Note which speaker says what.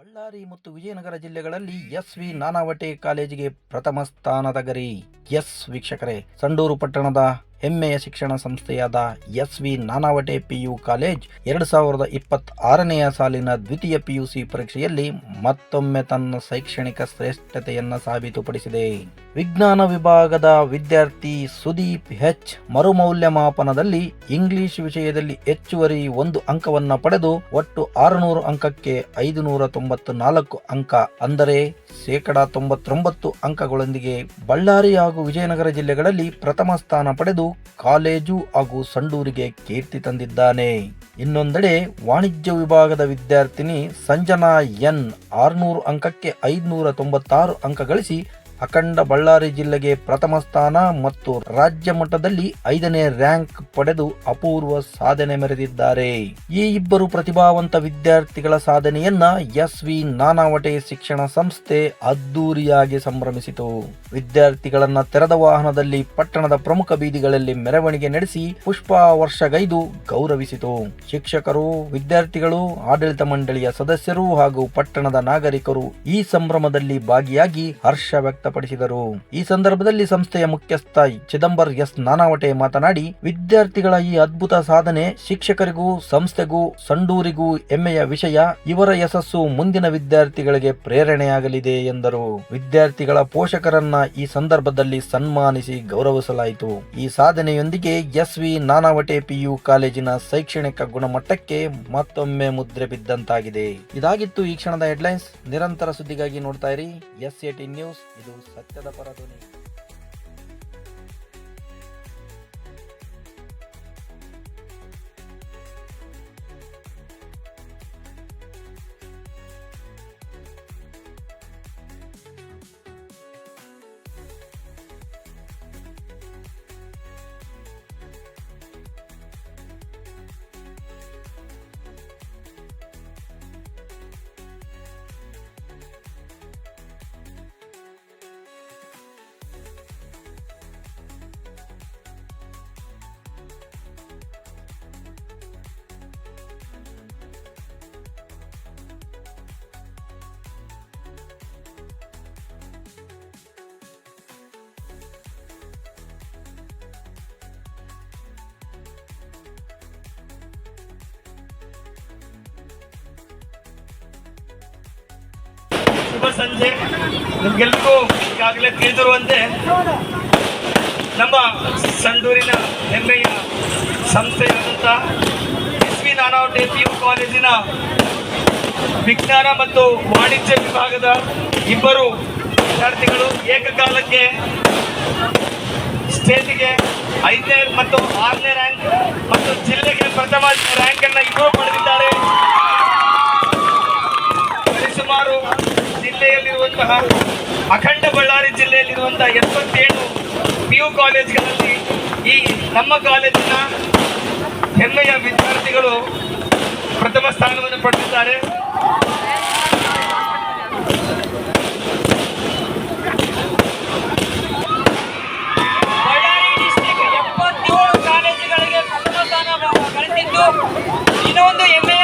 Speaker 1: ಬಳ್ಳಾರಿ ಮತ್ತು ವಿಜಯನಗರ ಜಿಲ್ಲೆಗಳಲ್ಲಿ ಎಸ್.ವಿ. ನಾನಾವಟೆ ಕಾಲೇಜಿಗೆ ಪ್ರಥಮ ಸ್ಥಾನದ ಗರಿ. ವೀಕ್ಷಕರೇ, ಸಂಡೂರು ಪಟ್ಟಣದ ಹೆಮ್ಮೆಯ ಶಿಕ್ಷಣ ಸಂಸ್ಥೆಯಾದ ಎಸ್.ವಿ. ನಾನಾವಟೆ ಪಿಯು ಕಾಲೇಜ್ 2026ನೇ ಸಾಲಿನ ದ್ವಿತೀಯ ಪಿಯುಸಿ ಪರೀಕ್ಷೆಯಲ್ಲಿ ಮತ್ತೊಮ್ಮೆ ತನ್ನ ಶೈಕ್ಷಣಿಕ ಶ್ರೇಷ್ಠತೆಯನ್ನು ಸಾಬೀತುಪಡಿಸಿದೆ. ವಿಜ್ಞಾನ ವಿಭಾಗದ ವಿದ್ಯಾರ್ಥಿ ಸುದೀಪ್ ಎಚ್ ಮರುಮೌಲ್ಯಮಾಪನದಲ್ಲಿ ಇಂಗ್ಲಿಷ್ ವಿಷಯದಲ್ಲಿ ಹೆಚ್ಚುವರಿ 1 ಅಂಕವನ್ನು ಪಡೆದು ಒಟ್ಟು 600 ಅಂಕಕ್ಕೆ 594 ಅಂಕ, ಅಂದರೆ 99% ಅಂಕಗಳೊಂದಿಗೆ ಬಳ್ಳಾರಿ ಹಾಗೂ ವಿಜಯನಗರ ಜಿಲ್ಲೆಗಳಲ್ಲಿ ಪ್ರಥಮ ಸ್ಥಾನ ಪಡೆದು ಕಾಲೇಜು ಹಾಗೂ ಸಂಡೂರಿಗೆ ಕೀರ್ತಿ ತಂದಿದ್ದಾನೆ. ಇನ್ನೊಂದೆಡೆ ವಾಣಿಜ್ಯ ವಿಭಾಗದ ವಿದ್ಯಾರ್ಥಿನಿ ಸಂಜನಾ ಎನ್ 600 ಅಂಕಕ್ಕೆ 596 ಅಂಕ ಗಳಿಸಿ ಅಖಂಡ ಬಳ್ಳಾರಿ ಜಿಲ್ಲೆಗೆ ಪ್ರಥಮ ಸ್ಥಾನ ಮತ್ತು ರಾಜ್ಯ ಮಟ್ಟದಲ್ಲಿ 5ನೇ ರ್ಯಾಂಕ್ ಪಡೆದು ಅಪೂರ್ವ ಸಾಧನೆ ಮೆರೆದಿದ್ದಾರೆ. ಈ ಇಬ್ಬರು ಪ್ರತಿಭಾವಂತ ವಿದ್ಯಾರ್ಥಿಗಳ ಸಾಧನೆಯನ್ನ ಎಸ್.ವಿ. ನಾನಾವಟೆ ಶಿಕ್ಷಣ ಸಂಸ್ಥೆ ಅದ್ದೂರಿಯಾಗಿ ಸಂಭ್ರಮಿಸಿತು. ವಿದ್ಯಾರ್ಥಿಗಳನ್ನ ತೆರೆದ ವಾಹನದಲ್ಲಿ ಪಟ್ಟಣದ ಪ್ರಮುಖ ಬೀದಿಗಳಲ್ಲಿ ಮೆರವಣಿಗೆ ನಡೆಸಿ ಪುಷ್ಪ ವರ್ಷಗೈದು ಗೌರವಿಸಿತು. ಶಿಕ್ಷಕರು, ವಿದ್ಯಾರ್ಥಿಗಳು, ಆಡಳಿತ ಮಂಡಳಿಯ ಸದಸ್ಯರು ಹಾಗೂ ಪಟ್ಟಣದ ನಾಗರಿಕರು ಈ ಸಂಭ್ರಮದಲ್ಲಿ ಭಾಗಿಯಾಗಿ ಹರ್ಷ ವ್ಯಕ್ತಪಡಿಸಿದರು. ಈ ಸಂದರ್ಭದಲ್ಲಿ ಸಂಸ್ಥೆಯ ಮುಖ್ಯಸ್ಥ ಚಿದಂಬರ್ ಎಸ್ ನಾನಾವಟೆ ಮಾತನಾಡಿ, ವಿದ್ಯಾರ್ಥಿಗಳ ಈ ಅದ್ಭುತ ಸಾಧನೆ ಶಿಕ್ಷಕರಿಗೂ ಸಂಸ್ಥೆಗೂ ಸಂಡೂರಿಗೂ ಹೆಮ್ಮೆಯ ವಿಷಯ. ಇವರ ಯಶಸ್ಸು ಮುಂದಿನ ವಿದ್ಯಾರ್ಥಿಗಳಿಗೆ ಪ್ರೇರಣೆಯಾಗಲಿದೆ ಎಂದರು. ವಿದ್ಯಾರ್ಥಿಗಳ ಪೋಷಕರನ್ನ ಈ ಸಂದರ್ಭದಲ್ಲಿ ಸನ್ಮಾನಿಸಿ ಗೌರವಿಸಲಾಯಿತು. ಈ ಸಾಧನೆಯೊಂದಿಗೆ ಎಸ್.ವಿ. ನಾನಾವಟೆ ಪಿಯು ಕಾಲೇಜಿನ ಶೈಕ್ಷಣಿಕ ಗುಣಮಟ್ಟಕ್ಕೆ ಮತ್ತೊಮ್ಮೆ ಮುದ್ರೆ ಬಿದ್ದಂತಾಗಿದೆ. ಇದಾಗಿತ್ತು ಈ ಕ್ಷಣದ ಹೆಡ್ಲೈನ್ಸ್. ನಿರಂತರ ಸುದ್ದಿಗಾಗಿ ನೋಡ್ತಾ ಇರಿ S18 ನ್ಯೂಸ್. ಇದು ಸತ್ಯದ ಪರ ಧ್ವನಿ.
Speaker 2: ಶುಭ ಸಂಜೆ. ನಿಮ್ಗೆಲ್ರಿಗೂ ಈಗಾಗಲೇ ತಿಳಿದಿರುವಂತೆ ನಮ್ಮ ಸಂಡೂರಿನ ಹೆಮ್ಮೆಯ ಸಂಸ್ಥೆಯಾದಂಥ ಎಸ್.ವಿ. ನಾನಾವಟೆ ಪಿಯು ಕಾಲೇಜಿನ ವಿಜ್ಞಾನ ಮತ್ತು ವಾಣಿಜ್ಯ ವಿಭಾಗದ ಇಬ್ಬರು ವಿದ್ಯಾರ್ಥಿಗಳು ಏಕಕಾಲಕ್ಕೆ ಸ್ಟೇಟಿಗೆ 5ನೇ ಮತ್ತು 6ನೇ ರ್ಯಾಂಕ್ ಮತ್ತು ಜಿಲ್ಲೆಗೆ ಪ್ರಥಮ ರ್ಯಾಂಕ್ ಅನ್ನು ಇಬ್ಬರು ಪಡೆದಿದ್ದಾರೆ. ಸುಮಾರು ಜಿಲ್ಲೆಯಲ್ಲಿರುವಂತಹ ಅಖಂಡ ಬಳ್ಳಾರಿ ಜಿಲ್ಲೆಯಲ್ಲಿರುವಂತಹ 77 ಪಿಯು ಕಾಲೇಜ್ಗಳಲ್ಲಿ ಈ ನಮ್ಮ ಕಾಲೇಜಿನ ಹೆಮ್ಮೆಯ ವಿದ್ಯಾರ್ಥಿಗಳು ಪ್ರಥಮ ಸ್ಥಾನವನ್ನು ಪಡೆದಿದ್ದಾರೆ.
Speaker 3: ಬಳ್ಳಾರಿ ಡಿಸ್ಟ್ರಿಕ್ಟ್ 77 ಕಾಲೇಜುಗಳಿಗೆ ಪ್ರಥಮ ಸ್ಥಾನ ಗಳಿಸಿದ್ದು ಇನ್ನೊಂದು ಹೆಮ್ಮೆ